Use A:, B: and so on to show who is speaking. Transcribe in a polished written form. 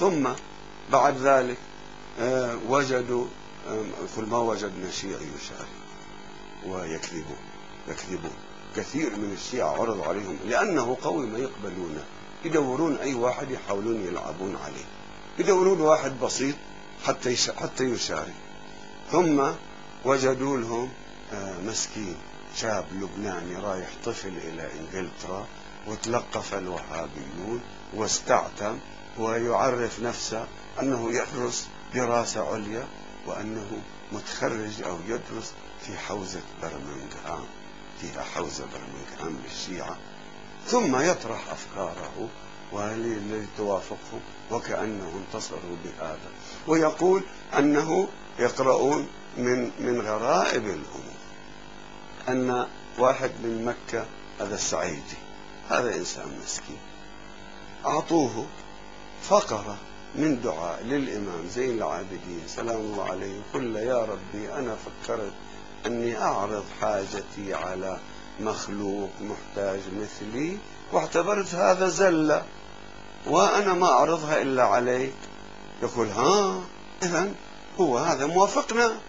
A: ثم بعد ذلك وجدوا، يقول ما وجدنا شيعي يشارك ويكذبون. كثير من الشيعة عرض عليهم لأنه قوي ما يقبلونه، يدورون أي واحد يحاولون يلعبون عليه، يدورون واحد بسيط حتى يشارك. ثم وجدوا لهم مسكين شاب لبناني رايح طفل إلى إنجلترا، وتلقف الوهابيون واستعتم ويعرف نفسه أنه يدرس دراسة عليا وأنه متخرج أو يدرس في حوزة برمنغهام، فيها حوزة برمنغهام للشيعة، ثم يطرح أفكاره والتي توافقهم وكأنه انتصروا بهذا، ويقول أنه يقرؤون من غرائب الأمور أن واحد من مكة، هذا السعيدي، هذا إنسان مسكين، أعطوه فقرة من دعاء للإمام زين العابدين سلام الله عليه، قل يا ربي أنا فكرت أني أعرض حاجتي على مخلوق محتاج مثلي، واعتبرت هذا زلة وأنا ما أعرضها إلا عليك. يقول ها إذن هو هذا موافقنا،